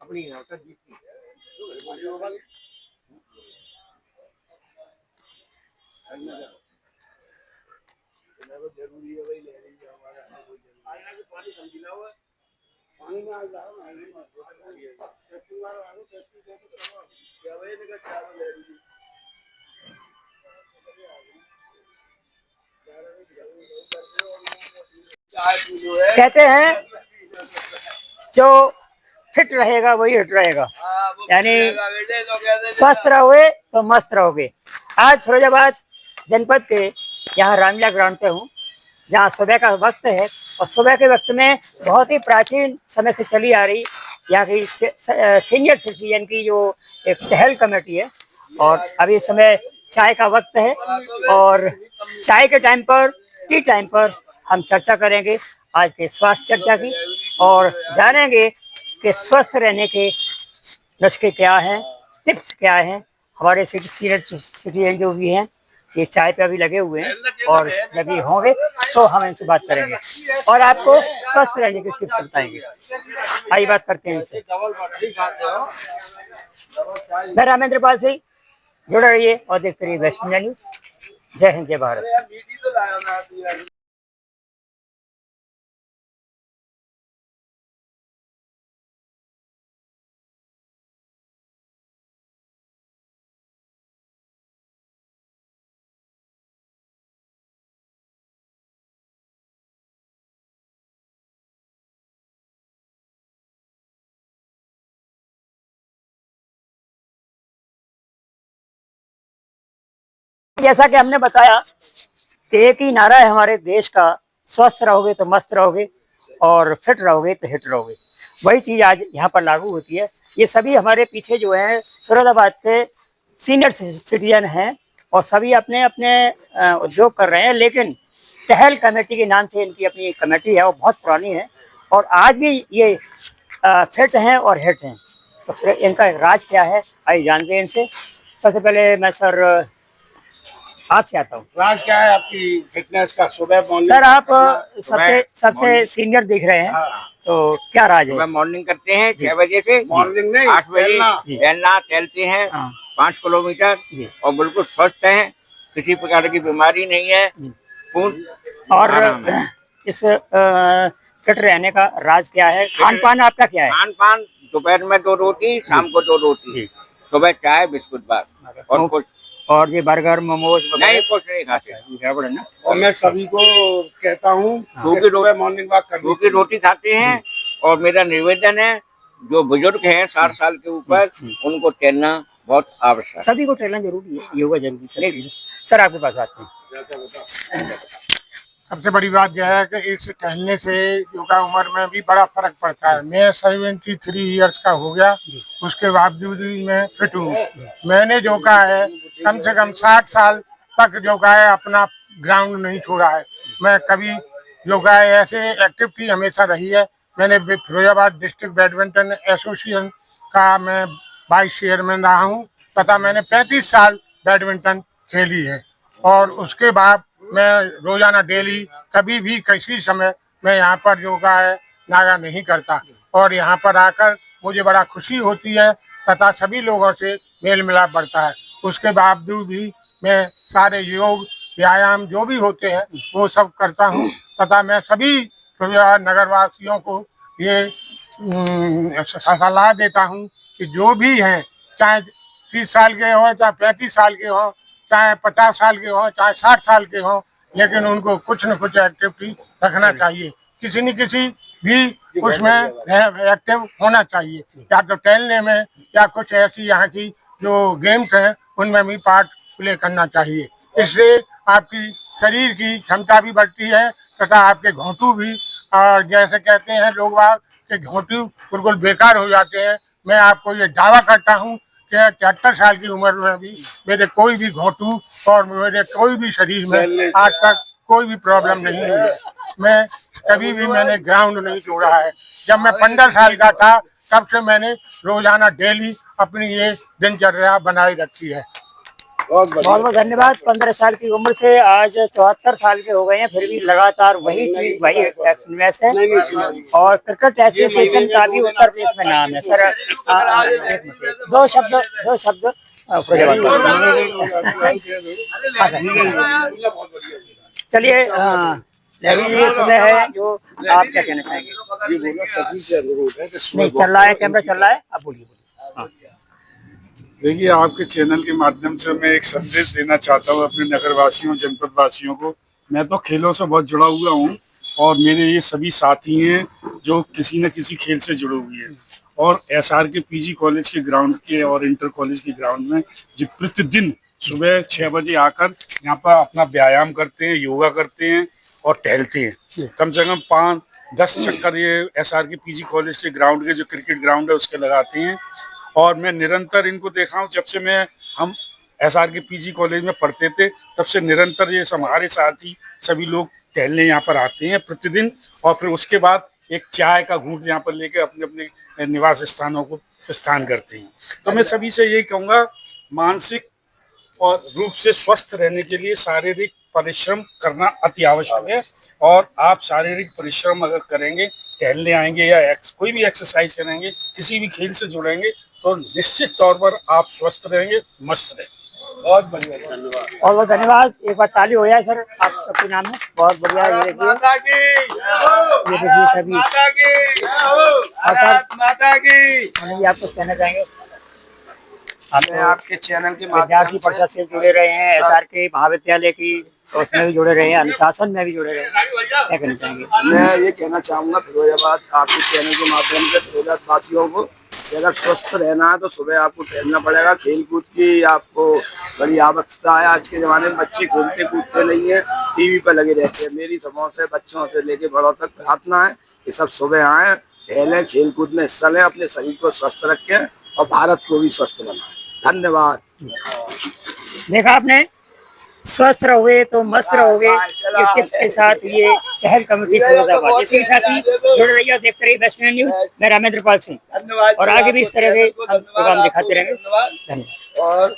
अपनी जरूरी है भाई, ले लीजिए हमारा पानी समझना हुआ पानी में आ जाओ ना कहते हैं जो फिट रहेगा वही हिट रहेगा, यानी स्वस्थ रहोगे तो मस्त रहोगे। आज फिरोजाबाद जनपद के यहाँ रामलीला ग्राउंड पे हूँ, जहाँ सुबह का वक्त है और सुबह के वक्त में बहुत ही प्राचीन समय से चली आ रही यहाँ की सीनियर सिटीजन की जो एक टहल कमेटी है। और अभी इस समय चाय का वक्त है और चाय के टाइम पर, टी टाइम पर हम चर्चा करेंगे आज के स्वास्थ्य चर्चा की और जानेंगे कि स्वस्थ रहने के नुस्खे क्या हैं, टिप्स क्या हैं। हमारे सीनियर सिटीजन जो भी हैं ये चाय पे अभी लगे हुए हैं और जब ये होंगे तो हम इनसे बात करेंगे और आपको स्वस्थ रहने के टिप्स बताएंगे। आइए बात करते हैं इनसे। मैं रामेंद्र पाल से जुड़े रहिए और देखते रहिए वेस्ट इंडिया न्यूज। जय हिंद, जय भारत। जैसा कि हमने बताया कि एक ही नारा है हमारे देश का, स्वस्थ रहोगे तो मस्त रहोगे और फिट रहोगे तो हिट रहोगे। वही चीज़ आज यहाँ पर लागू होती है। ये सभी हमारे पीछे जो हैं फिरोजाबाद के सीनियर सिटीजन हैं और सभी अपने अपने उद्योग कर रहे हैं, लेकिन टहल कमेटी के नाम से इनकी अपनी कमेटी है, वो बहुत पुरानी है और आज भी ये फिट हैं और हिट हैं। तो फिर इनका राज क्या है आइए जानते हैं इनसे। सबसे पहले मैं सर आपसे आता हूँ। राज क्या है आपकी फिटनेस का? सुबह मॉर्निंग सर आप सबसे सीनियर दिख रहे हैं, तो क्या राज है? सुबह मॉर्निंग करते हैं 6 बजे से, मॉर्निंग नहीं 8 बजे टहलना, टहलते हैं 5 किलोमीटर और बिल्कुल स्वस्थ हैं, किसी प्रकार की बीमारी नहीं है, पूर्ण। और इस फिट रहने का राज क्या है? खान पान आपका क्या है? खान पान दोपहर में 2 रोटी, शाम को 2 रोटी, सुबह चाय बिस्कुट बार और कुछ और ये बर्गर मोमोज नहीं, कुछ नहीं खाते। गड़बड़ है ना। और मैं सभी को कहता हूँ सुबह मॉर्निंग वॉक करनी, सूखी रोटी खाते हैं। और मेरा निवेदन है जो बुजुर्ग हैं 60 साल के ऊपर, उनको टहलना बहुत आवश्यक है। सभी को टहलना जरूरी है, योगा जरूरी है। सर आपके पास आते हैं। सबसे बड़ी बात यह है कि इस टहलने से योगा उम्र में भी बड़ा फर्क पड़ता है। मैं 73 ईयर्स का हो गया, उसके बावजूद भी मैं फिट हूँ। मैंने योगा है कम से कम 60 साल तक योगा है अपना ग्राउंड नहीं छोड़ा है। मैं कभी योगा ऐसे एक्टिविटी हमेशा रही है। मैंने फिरोजाबाद डिस्ट्रिक्ट बैडमिंटन एसोसिएशन का मैं वाइस चेयरमैन रहा हूँ तथा मैंने 35 साल बैडमिंटन खेली है। और उसके बाद मैं रोजाना डेली कभी भी किसी समय मैं यहाँ पर योगा है नागा नहीं करता और यहाँ पर आकर मुझे बड़ा खुशी होती है तथा सभी लोगों से मेल मिलाप बढ़ता है। उसके बावजूद भी मैं सारे योग व्यायाम जो भी होते हैं वो सब करता हूँ तथा मैं सभी नगरवासियों को ये सलाह देता हूँ कि जो भी हैं, चाहे 30 साल के हों, चाहे 35 साल के हों, चाहे 50 साल के हों, चाहे 60 साल के हों, लेकिन उनको कुछ न कुछ एक्टिविटी रखना चाहिए। किसी न किसी भी उसमें एक्टिव होना चाहिए, या तो टहलने में या कुछ ऐसी यहाँ की जो गेम्स हैं उनमें भी पार्ट प्ले करना चाहिए। इससे आपकी शरीर की क्षमता भी बढ़ती है तथा आपके घोंटू भी, जैसे कहते हैं लोग के घोंटू बिल्कुल बेकार हो जाते हैं। मैं आपको ये दावा करता हूँ कि 73 साल की उम्र में भी मेरे कोई भी घोंटू और मेरे कोई भी शरीर में आज तक कोई भी प्रॉब्लम नहीं हुई है। मैं कभी भी मैंने ग्राउंड नहीं छोड़ा है। जब मैं 15 साल का था तब से मैंने रोजाना डेली अपनी ये दिनचर्या बनाई रखी है। बहुत बहुत धन्यवाद। 15 साल की उम्र से आज 74 साल के हो गए हैं, फिर भी लगातार वही चीज वही फिटनेस है। और क्रिकेट एसोसिएशन का भी उत्तर प्रदेश में नाम है सर। दो शब्द चलिए ये समय है जो आप क्या कहना चाहेंगे? नहीं चल रहा है, कैमरा चल रहा है, आप बोलिए। देखिए, आपके चैनल के माध्यम से मैं एक संदेश देना चाहता हूँ अपने नगर वासियों, जनपद वासियों को। मैं तो खेलों से बहुत जुड़ा हुआ हूँ और मेरे ये सभी साथी हैं जो किसी न किसी खेल से जुड़े हुए हैं। और एसआर के पीजी कॉलेज के ग्राउंड के और इंटर कॉलेज के ग्राउंड में जो प्रतिदिन सुबह 6 बजे आकर यहाँ पर अपना व्यायाम करते हैं, योगा करते हैं और टहलते हैं। कम से कम 5-10 चक्कर ये एसआर के पीजी कॉलेज के ग्राउंड के जो क्रिकेट ग्राउंड है उसके लगाते हैं। और मैं निरंतर इनको देखा हूँ, जब से हम एसआर के पीजी कॉलेज में पढ़ते थे तब से निरंतर ये हमारे साथी सभी लोग टहलने यहाँ पर आते हैं प्रतिदिन। और फिर उसके बाद एक चाय का घूंट यहाँ पर लेके अपने अपने निवास स्थानों को प्रस्थान करते हैं। तो मैं सभी से यही कहूँगा, मानसिक और रूप से स्वस्थ रहने के लिए शारीरिक परिश्रम करना अति आवश्यक है। और आप शारीरिक परिश्रम अगर करेंगे, टहलने आएंगे या कोई भी एक्सरसाइज करेंगे, किसी भी खेल से जुड़ेंगे तो निश्चित तौर पर आप स्वस्थ रहेंगे, मस्त रहेंगे। बहुत बढ़िया, धन्यवाद। बहुत बहुत धन्यवाद। एक बार ताली हो जाए सर, आप सबके नाम है। बहुत बढ़िया। ये देखिए सभी आप कुछ कहना चाहेंगे? मैं आपके चैनल के विद्यार्थी परिषद से जुड़े रहे हैं, एसआर के महाविद्यालय की तो उसमें भी जुड़े रहे हैं, अनुशासन में भी जुड़े रहे हैं, क्या कहना चाहेंगे? मैं ये कहना चाहूँगा फिरोजाबाद आपके चैनल के माध्यम से फिरोजाबाद वासियों को, अगर स्वस्थ रहना है तो सुबह आपको टहलना पड़ेगा। खेल कूद की आपको बड़ी आवश्यकता है। आज के ज़माने में बच्चे खेलते कूदते नहीं है, टीवी पर लगे रहते हैं। मेरी समझ से बच्चों से लेके बड़ों तक प्रार्थना है कि सब सुबह आएँ, टहलें, खेल कूद में हिस्सा लें, अपने शरीर को स्वस्थ रखें और भारत को भी स्वस्थ बनाएं। धन्यवाद। देखा आपने, स्वस्थ रहोगे तो मस्त रहोगे। ये टिप्स के साथ ये टहल कमेटी फिरोजाबाद इसके साथ ही जुड़ रही है। देखते रहिए वेस्ट इंडीज न्यूज। मैं रामेंद्र पाल सिंह, और आगे भी इस तरह के प्रोग्राम दिखाते रहेंगे। धन्यवाद।